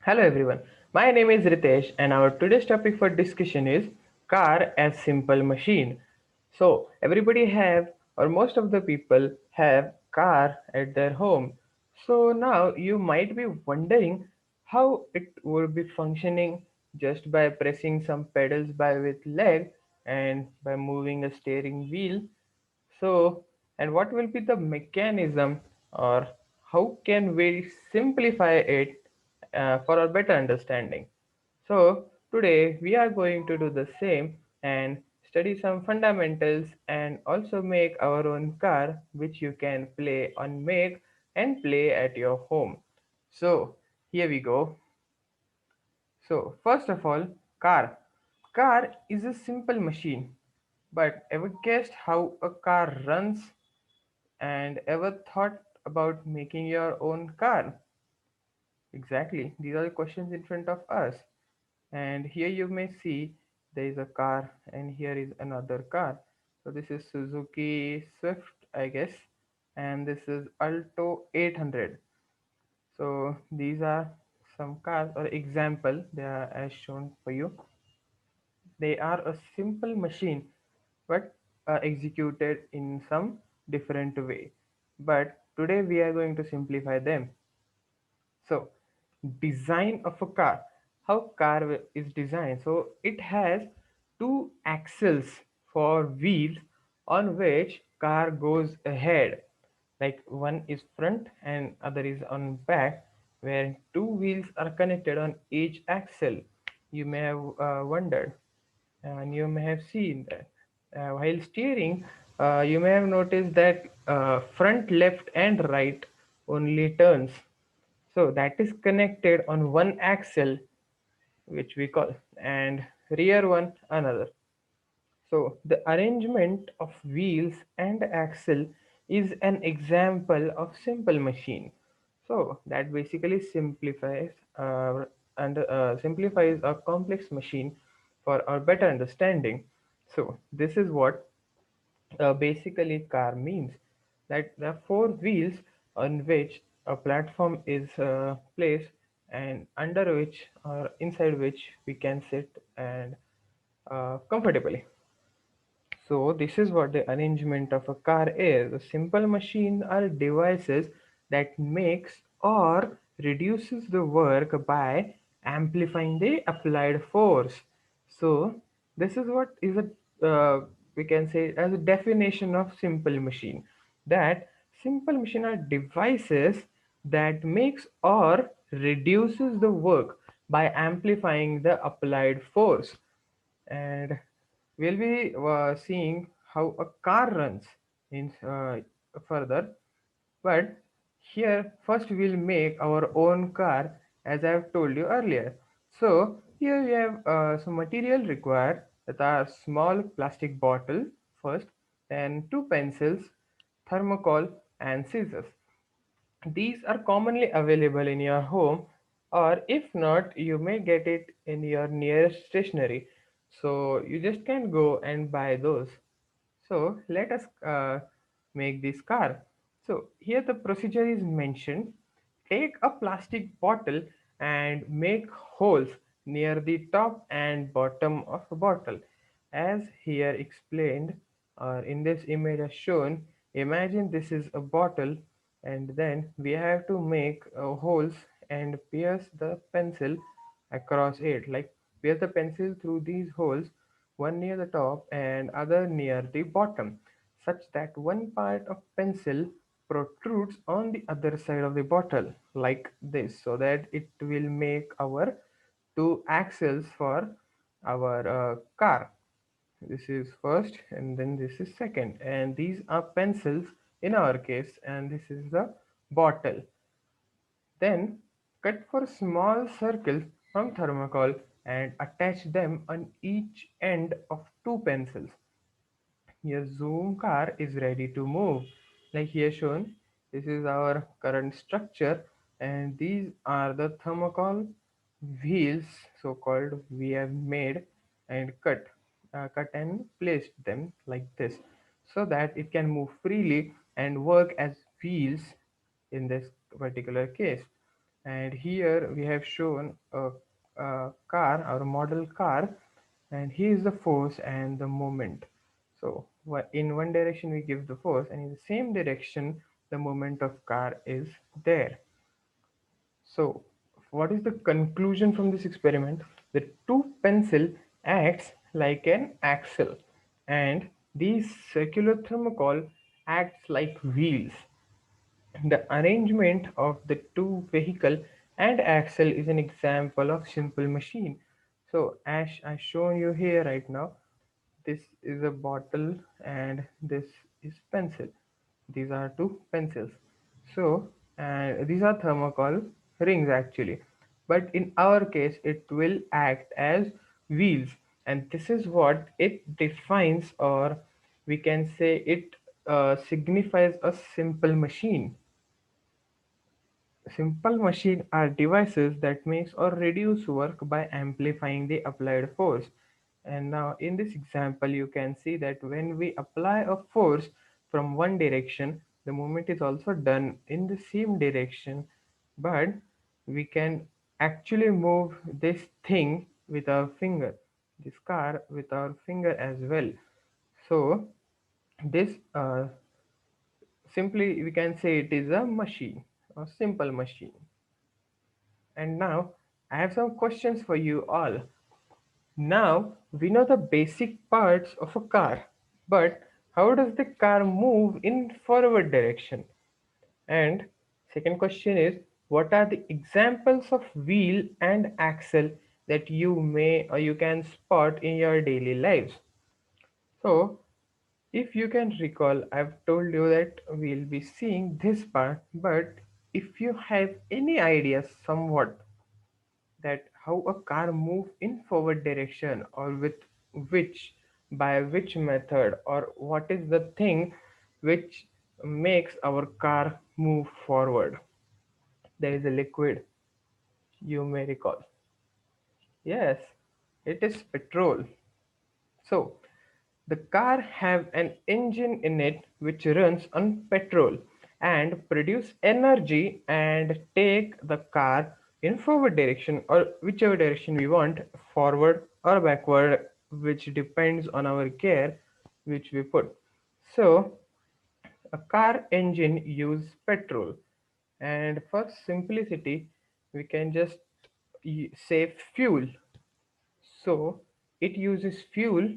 Hello everyone, my name is Ritesh and our today's topic for discussion is car as simple machine. So everybody have or most of the people have car at their home. So now you might be wondering how it would be functioning just by pressing some pedals by with leg and by moving a steering wheel. So, and what will be the mechanism or how can we simplify it for a better understanding? So, today we are going to do the same and study some fundamentals and also make our own car which you can play on make and play at your home. So, here we go. So, first of all, car. Car is a simple machine, but ever guessed how a car runs and ever thought about making your own car? Exactly. These are the questions in front of us. And here you may see there is a car and here is another car. So this is Suzuki Swift, I guess, and this is Alto 800. So these are some cars or example they are as shown for you. They are a simple machine but executed in some different way. But today we are going to simplify them. So, design of a car. How car is designed? So it has two axles for wheels on which car goes ahead. Like one is front and other is on back, where two wheels are connected on each axle. You may have wondered and you may have seen that while steering you may have noticed that front left and right only turns, so that is connected on one axle which we call, and rear one another. So the arrangement of wheels and axle is an example of simple machine. So that basically simplifies a complex machine for our better understanding. So this is what basically car means, that there are four wheels on which a platform is placed and under which or inside which we can sit and comfortably. So this is what the arrangement of a car is. A simple machine are devices that makes or reduces the work by amplifying the applied force. So this is what is a we can say as a definition of simple machine. That simple machine are devices that makes or reduces the work by amplifying the applied force. And we'll be seeing how a car runs in further. But here first we'll make our own car as I have told you earlier. So here we have some material required, that are small plastic bottle first, then two pencils, thermocol and scissors. These are commonly available in your home, or if not, you may get it in your nearest stationery. So you just can go and buy those. So let us make this car. So here the procedure is mentioned. Take a plastic bottle and make holes near the top and bottom of a bottle. As here explained or in this image as shown, imagine this is a bottle and then we have to make holes and pierce the pencil across it. Like pierce the pencil through these holes, one near the top and other near the bottom, such that one part of pencil protrudes on the other side of the bottle like this, so that it will make our two axles for our car. This is first and then this is second, and these are pencils in our case, and this is the bottle. Then cut for small circles from thermocol and attach them on each end of two pencils. Your Zoom car is ready to move. Like here shown, this is our current structure, and these are the thermocol wheels, so called, we have made and cut and placed them like this, so that it can move freely and work as wheels in this particular case. And here we have shown a car or a model car, and here is the force and the moment. So in one direction we give the force, and in the same direction the moment of car is there. So, what is the conclusion from this experiment? The two pencil acts like an axle, and the circular thermocol acts like wheels. The arrangement of the two vehicle and axle is an example of simple machine. So, as I shown you here right now, this is a bottle and this is pencil. These are two pencils. So, and these are thermocol rings actually. But in our case, it will act as wheels, and this is what it defines, or we can say it signifies a simple machine. Simple machines are devices that makes or reduce work by amplifying the applied force. And now in this example, you can see that when we apply a force from one direction, the movement is also done in the same direction, but we can actually move this thing with our finger, this car with our finger as well. So this simply we can say it is a machine, a simple machine. And now I have some questions for you all. Now we know the basic parts of a car, but how does the car move in forward direction? And second question is, what are the examples of wheel and axle that you may or you can spot in your daily lives? So if you can recall, I've told you that we'll be seeing this part, but if you have any idea somewhat that how a car move in forward direction, or with which, by which method, or what is the thing which makes our car move forward. There is a liquid, you may recall. Yes, it is petrol. So the car have an engine in it which runs on petrol and produce energy and take the car in forward direction, or whichever direction we want, forward or backward, which depends on our gear which we put. So a car engine use petrol, and for simplicity we can just say fuel. So it uses fuel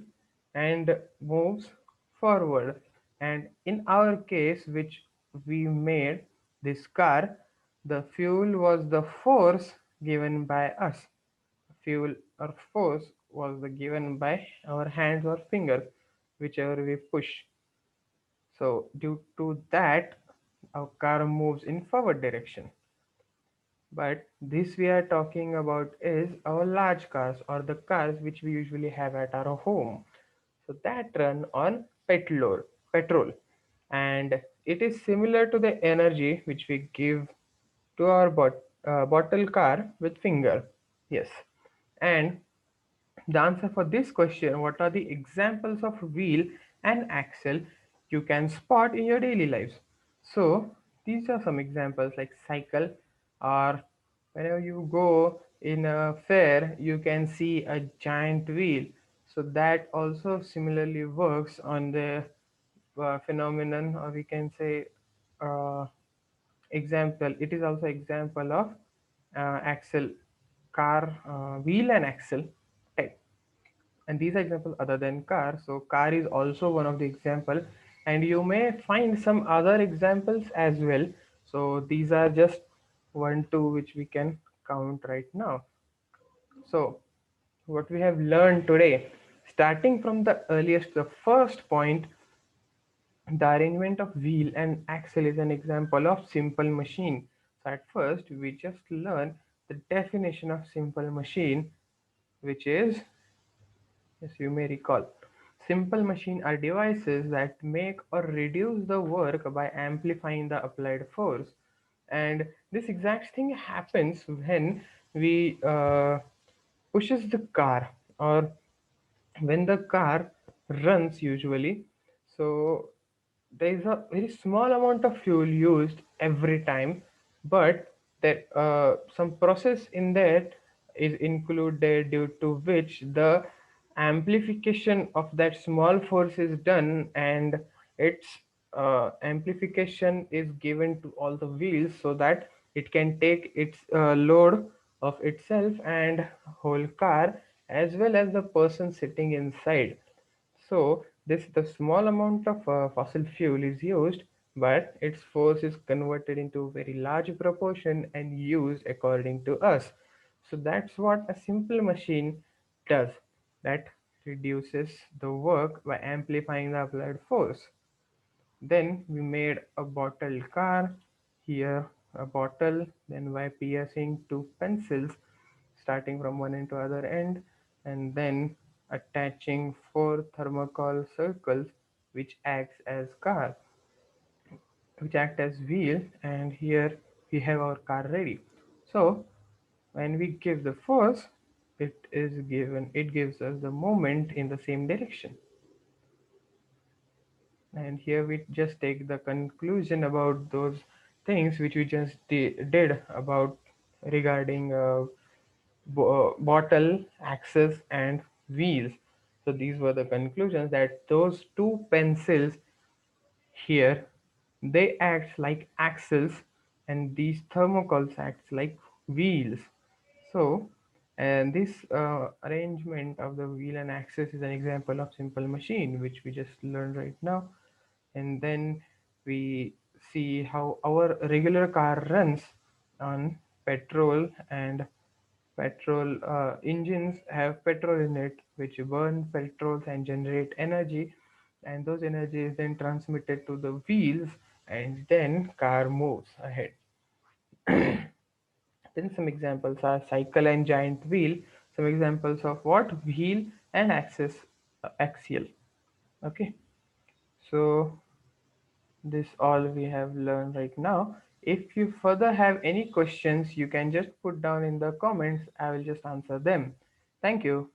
and moves forward. And in our case, which we made this car, the fuel was the force given by us. Fuel or force was the given by our hands or finger, whichever we push. So due to that, our car moves in forward direction. But this we are talking about is our large cars, or the cars which we usually have at our home. So that run on petrol, and it is similar to the energy which we give to our bottle car with finger. Yes, and the answer for this question, what are the examples of wheel and axle you can spot in your daily lives? So these are some examples like cycle, or whenever you go in a fair, you can see a giant wheel. So that also similarly works on the phenomenon, or we can say uh, example. It is also example of axle, car, wheel and axle type. And these are examples other than car. So car is also one of the example, and you may find some other examples as well. So these are just one two which we can count right now. So what we have learned today, starting from the earliest, the first point, the arrangement of wheel and axle is an example of simple machine. So at first we just learn the definition of simple machine, which is, yes, you may recall. Simple machine are devices that make or reduce the work by amplifying the applied force. And this exact thing happens when we pushes the car, or when the car runs usually. So there is a very small amount of fuel used every time, but that some process in that is included due to which the amplification of that small force is done, and its amplification is given to all the wheels so that it can take its load of itself and whole car, as well as the person sitting inside. So this the small amount of fossil fuel is used, but its force is converted into a very large proportion and used according to us. So that's what a simple machine does. That reduces the work by amplifying the applied force. Then we made a bottle car. Here a bottle, then by piercing two pencils starting from one end to other end, and then attaching four thermocol circles which acts as car, which act as wheel, and here we have our car ready. So when we give the force, it gives us the moment in the same direction. And here we just take the conclusion about those things which we just did about regarding bottle, axis, and wheels. So these were the conclusions that those two pencils here, they act like axles, and these thermocols act like wheels. So, and this arrangement of the wheel and axis is an example of simple machine which we just learned right now. And then we see how our regular car runs on petrol, and petrol engines have petrol in it, which burn petrols and generate energy, and those energy is then transmitted to the wheels, and then car moves ahead. Then some examples are cycle and giant wheel. Some examples of what wheel and axis, axial. Okay, so this all we have learned right now. If you further have any questions, you can just put down in the comments. I will just answer them. Thank you.